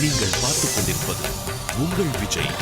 நீங்கள் பார்த்துக் கொண்டிருப்பது உங்கள் விஜய்.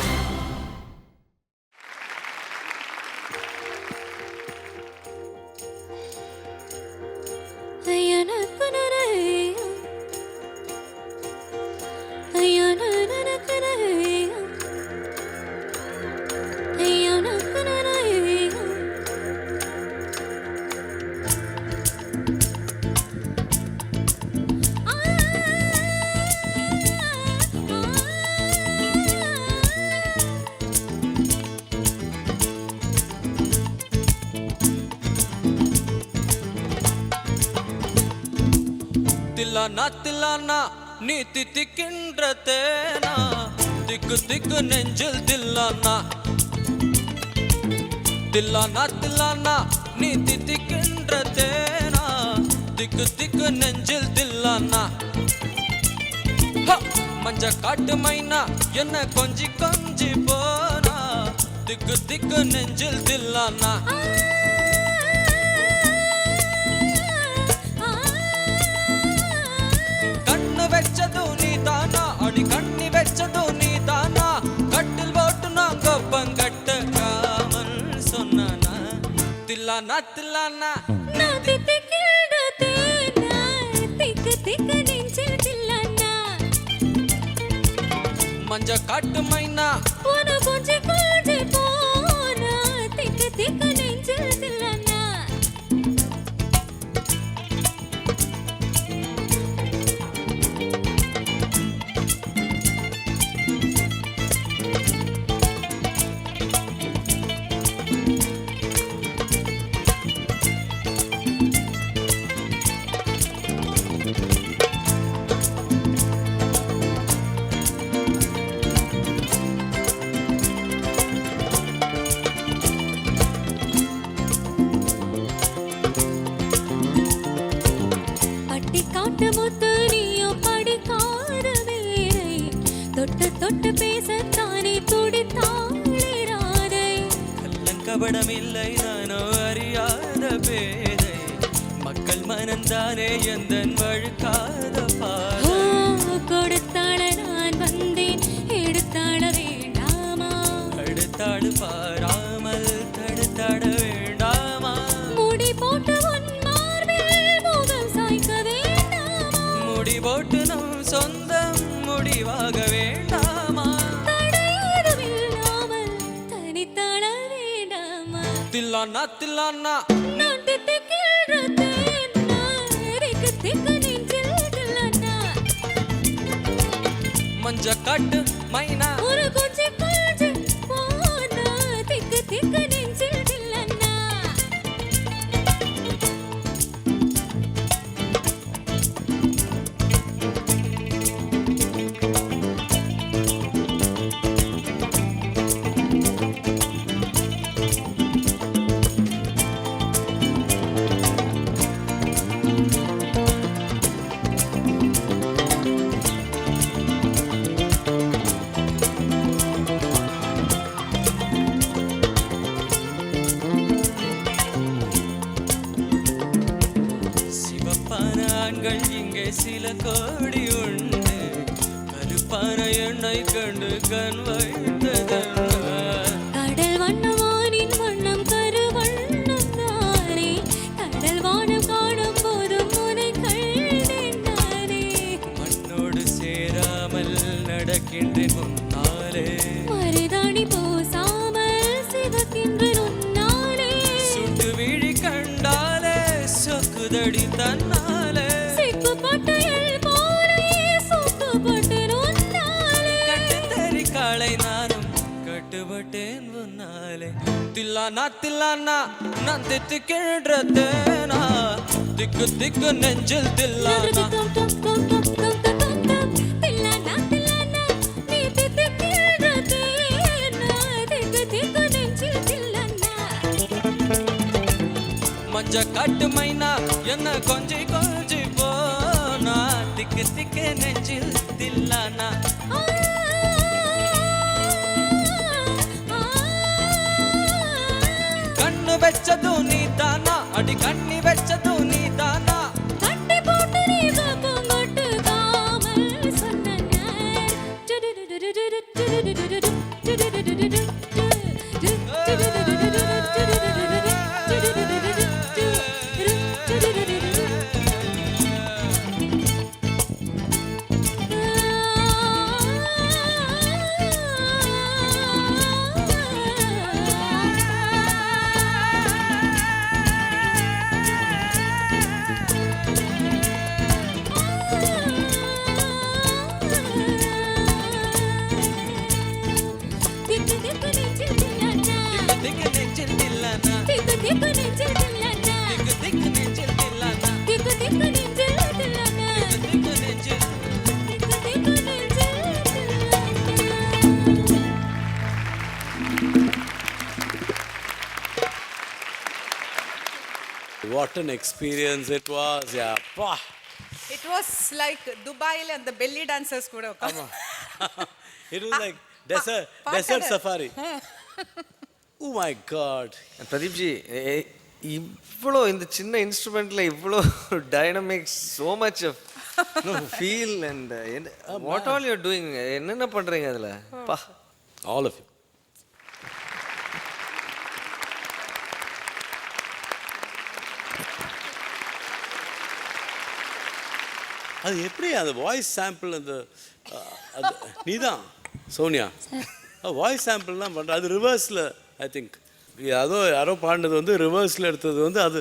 தில்லானா தில்லானா நீ தித்திக்கின்ற தேனா, திக்கு திக்கு நெஞ்சில் தில்லானா. தில்லானா தில்லானா நீ தித்திக்கின்ற தேனா, திக்கு திக்கு நெஞ்சில் தில்லானா. மஞ்ச காட்டு மைனா என்ன கொஞ்சி கொஞ்சி போனா, திக்கு திக்கு நெஞ்சில் தில்லானா. வெச்சது நீ தானா, அடி கண்ணி வெச்சது நீ தானா, கட்டில் போட்டு நாங்க பங்கட்ட காமல் சொன்னானா. தில்லானா தில்லானா நான் தித்திக்கின்ற தேனா, திக்கு திக்கு நெஞ்சில் தில்லானா. மஞ்ச காட்டு மைனா உன கொஞ்சி கொஞ்சி போனா, திக்கு திக்கு நெஞ்சில் தில்லானா. காட்டு முத்து நீயோ படிக்காத வேரை, தொட்டு தொட்டு பேசத்தானே துடித்தாளே ராதை. கள்ளங்கபடம் இல்லை நானோ அறியாத பேதை, மக்கள் மனந்தானே எந்தன் வழுக்காத பாதை. கொடுத்தாள நான் வந்தேன், எடுத்தாள வேண்டாமா, அடுத்தாடு பாராமல் தடுத்தாட வேண்டாமா. முடி போட்டு உன் மார்பில் முகம் சாய்க்க வேண்டாமா, முடி போட்டு நம் சொந்தம் முடிவாக வேண்டாமா. தடையேதுமில்லாமல் தனித்தாள வேண்டாமா. தில்லானா தில்லானா நான் தித்திக்கின்ற தேனா, திக்கு திக்கு நெஞ்சில் தில்லானா. மஞ்ச காட்டு மைனா ஒரு கொஞ்சி கொஞ்சி போனா, திக்கு திக்கு நெஞ்சில் தில்லானா. இங்கே சில கோடி உண்டு, கருப்பான எண்ணெய் கண்டு கண் வைத்தது. கடல் வண்ணவானின் வண்ணம் கரு வண்ணம் தானே, கடல் வானம் காணும் போதும் உனை கண்டேன் நானே. மண்ணோடு சேராமல் நடக்கின்றேன் முன்னாலே, மருதாணி பூசாமல் சிவக்கின்றேன் உன்னாலே. சுட்டு விழி கண்டாலே சொக்குதடி தன்னாலே, சிக்குப்பட்டையில் போலே சுக்குப்பட்டேன் உன்னாலே. கட்டுத்தறி காளை நானும் கட்டுப்பட்டேன் உன்னாலே. தில்லானா தில்லானா நான் தித்திக்கின்ற தேனா, திக்கு திக்கு நெஞ்சில் தில்லானா. தில்லானா தில்லானா நீ தித்திக்கின்ற தேனா, திக்கு திக்கு நெஞ்சில் தில்லானா. மஞ்ச காட்டு மைனா என்ன கொஞ்சி கொஞ்சி போனா, திக்கு திக்கு நெஞ்சில் தில்லானா. கண்ணு வெச்சது நீ தானா, அடி கண்ணி வெச்சது நீ தானா. கட்டி போட்டு நீ காக்கும் கொட்டு காமல் சொன்ன what an experience it was. Yeah. Pah. It was like Dubai and the belly dancers கூட It was like desert safari. Oh my God. பிரதீப்ஜி இவ்வளோ இந்த சின்ன இன்ஸ்ட்ருமெண்ட்ல இவ்வளோ dynamics so much of feel and what all you're doing என்னென்ன பண்ணுறீங்க அதில் பா All of you. அது எப்படி அந்த வாய்ஸ் சாம்பிள் அந்த அது நீதான் சோனியா வாய்ஸ் சாம்பிள்லாம் பண்ணுற அது ரிவர்ஸில் ஐ திங்க் யாரோ பாடினது வந்து ரிவர்ஸில் எடுத்தது வந்து அது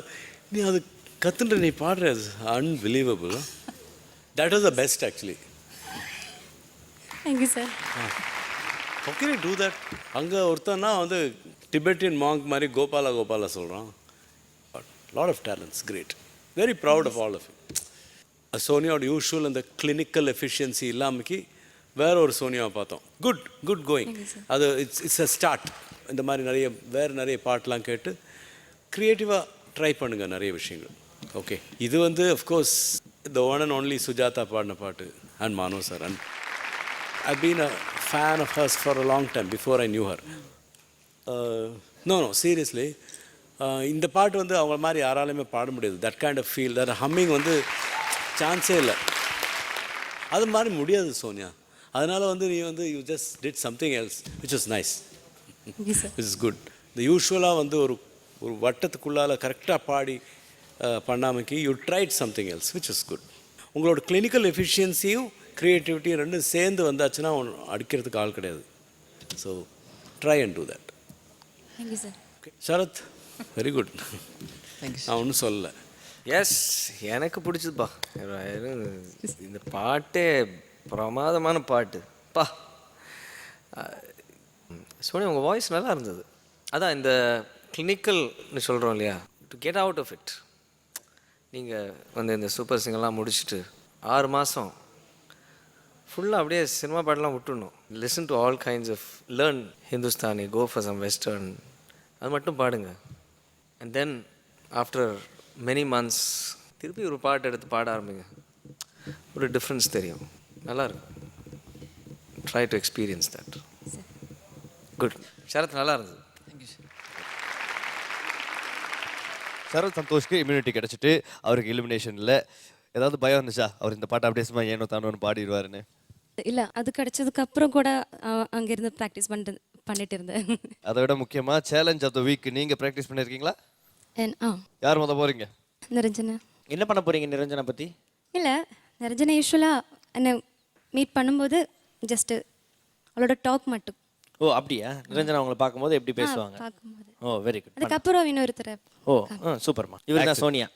நீ அது கற்றுன்ற நீ பாடுற unbelievable that was the best actually thank you sir. How can you do that? அங்கே ஒருத்தன்னா வந்து டிபெட்டியன் மாங்க் மாதிரி கோபாலா சொல்கிறான். Lot of talents, great. Very proud of all of you. சோனியாவோட யூஷுவல் அந்த கிளினிக்கல் எஃபிஷியன்சி இல்லாமக்கி வேற ஒரு சோனியாவை பார்த்தோம். Good going. அது இட்ஸ் அ ஸ்டார்ட். இந்த மாதிரி நிறைய பாட்டெலாம் கேட்டு க்ரியேட்டிவாக ட்ரை பண்ணுங்கள் நிறைய விஷயங்கள். ஓகே, இது வந்து of course the one and only Sujatha பாடின பாட்டு and Mano sir. And I've been a fan of hers for a long time before I knew her. No, seriously. இந்த பாட்டு வந்து அவங்க மாதிரி யாராலையுமே பாட முடியாது. That kind of feel, that humming வந்து சான்ஸே இல்லை. அது மாதிரி முடியாது சோனியா. அதனால் வந்து நீ வந்து you just did something else which is nice, which is good. இந்த யூஸ்வலாக வந்து ஒரு வட்டத்துக்குள்ளால் கரெக்டாக பாடி பண்ணாமக்கி you tried something else which is good. உங்களோட கிளினிக்கல் எஃபிஷியன்சியும் க்ரியேட்டிவிட்டி ரெண்டும் சேர்ந்து வந்தாச்சுன்னா அடிக்கிறதுக்கு ஆள் கிடையாது. So try and do that. Thank you sir. Okay Sarath, very good. நான் ஒன்றும் சொல்லலை. எஸ், எனக்கு பிடிச்சதுப்பா. இந்த பாட்டே பிரமாதமான பாட்டு பா. சோனி, உங்கள் வாய்ஸ் நல்லா இருந்தது. அதான் இந்த கிளினிக்கல்னு சொல்கிறோம் இல்லையா, to get out of it. நீங்கள் வந்து இந்த சூப்பர் சிங்கர்லாம் முடிச்சுட்டு 6 மாதம் ஃபுல்லாக அப்படியே சினிமா பாட்டெலாம் விட்டுடணும். Listen to all kinds of learn Hindustani, go for some western, அது மட்டும் பாடுங்க. And then after many months திருப்பி ஒரு பாட்டு எடுத்து பாட ஆரம்பிங்க. ஒரு டிஃப்ரென்ஸ் தெரியும், நல்லாயிருக்கும். Try to experience that. Good. Sharath, நல்லா இருந்தது. சரத் சந்தோஷ்க்கு இம்யூனிட்டி கிடச்சிட்டு அவருக்கு எலிமினேஷனில் ஏதாவது பயம் இருந்துச்சா? அவர் இந்த பாட்டை அப்படியே சும்மா ஏனோ தானோன்னு பாடிடுவாருன்னு? இல்லை, அது கிடைச்சதுக்கு அப்புறம் கூட அங்கேருந்து ப்ராக்டிஸ் பண்ணிட்டு இருந்தேன். அதை விட முக்கியமாக சேலஞ்ச் ஆஃப் த வீக் நீங்கள் ப்ராக்டிஸ் பண்ணியிருக்கீங்களா? யார் முத போகிறீங்க? நிரஞ்சனா. என்ன பண்ண போகிறீங்க நிரஞ்சனா பற்றி? இல்லை, நிரஞ்சனா யூஸ்வலாக என்னை மீட் பண்ணும்போது ஜஸ்ட்டு அவளோட டாக் மட்டும். ஓ அப்படியா? நிரஞ்சனா உங்களை பார்க்கும்போது எப்படி பேசுவாங்க? பார்க்கும்போது. ஓ வெரி குட். அதுக்கப்புறம் இன்னொருத்தர். ஓ சூப்பர்மா. இவர் தான் சோனியா.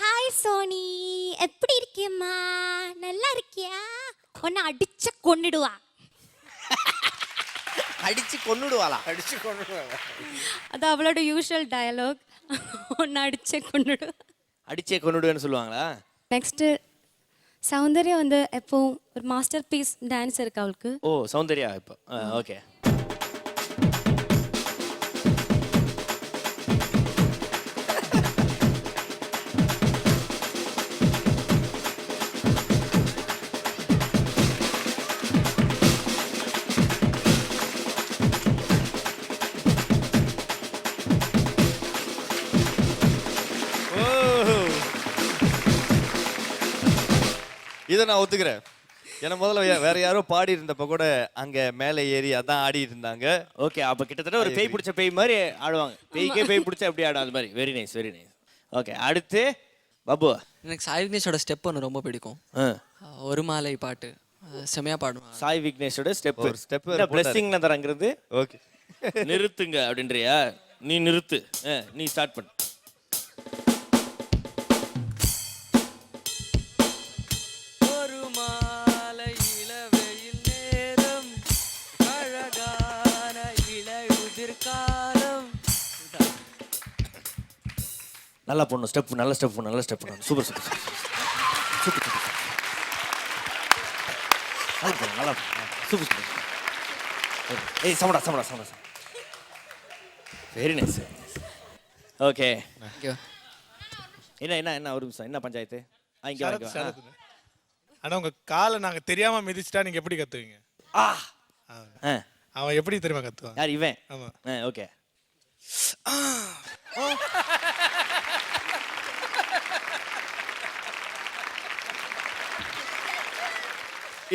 ஹாய் சோனி, எப்படி இருக்கியம்மா? நல்லா இருக்கியா? உன்னை அடிச்சு கொன்னுடுவா. அடிச்சு கொன்னுடுவாளா? அது அவளோட யூஷுவல் டயலாக். ஒன்று அடிச்சே கொன்னுடுவா. அடிச்சே கொன்னுடுவேன்னு சொல்லுவாங்களா? நெக்ஸ்ட்டு சௌந்தர்யா வந்து எப்போவும் ஒரு மாஸ்டர் பீஸ் டான்ஸ் இருக்கு அவளுக்கு. ஓ சௌந்தர்யா இப்போ ஓகே. இதை நான் ஒத்துக்கிறேன். ஏன்னா முதல்ல வேற யாரோ பாடி இருந்தப்ப கூட அங்கே மேலே ஏறி அதான் ஆடி இருந்தாங்க. ஓகே, அப்போ கிட்டத்தட்ட ஒரு பேய் பிடிச்ச பேய் மாதிரி ஆடுவாங்க. பேய்க்கே பேய் பிடிச்சா எப்படி ஆடும் அது மாதிரி. Very nice, very nice. Okay, அடுத்து பாபு. எனக்கு சாய் விக்னேஷோட ஸ்டெப் ஒன்று ரொம்ப பிடிக்கும். ஒரு மாலை பாட்டு செமையா பாடுவான். சாய் விக்னேஷோட ஸ்டெப் பிளெஸிங் தரங்கிறது. ஓகே, நிறுத்துங்க அப்படின்றியா? நீ நிறுத்து, நீ ஸ்டார்ட் பண்ணு. ஒரு மாலை இளவெயில் நேரம், அழகான இலையுதிர்காலம். நல்லா போடணும் ஸ்டெப், நல்ல ஸ்டெப், நல்ல step. Super super super super super. நல்லா சூப்பர் சூப்பர். ஏய் சமடா. Very nice. Okay thank you. என்ன என்ன என்ன ஒரு நிமிஷம் என்ன பஞ்சாயத்து இங்கே வாங்க ஆனா உங்க காலை நாங்க தெரியாம மிதிச்சிட்டா நீங்க எப்படி கத்துவீங்க? அவன் எப்படி தெரியுமா கத்துவான்? யார் இவன்? ஆமா. ஓகே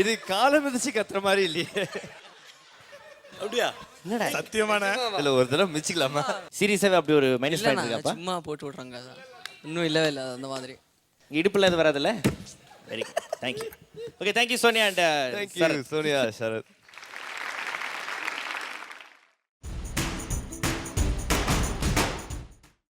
இது காலம் மிதிச்சு கத்துற மாதிரி இல்லையே. அப்படியா? என்னடா சத்தியமான இல்ல ஒரு தடவை மிதிச்சுக்கலாமா? சீரியஸாவே அப்படி ஒரு மைனஸ் இல்லைண்ணா பாயிண்ட் இருக்காப்பா? சும்மா போட்டு விட்றாங்க அதான். இன்னும் இல்லவே இல்லை அந்த மாதிரி. இடுப்புல இது வராதுல்ல? Very thank you. Okay thank you Sonia and Thank you, Sonia, Sarath.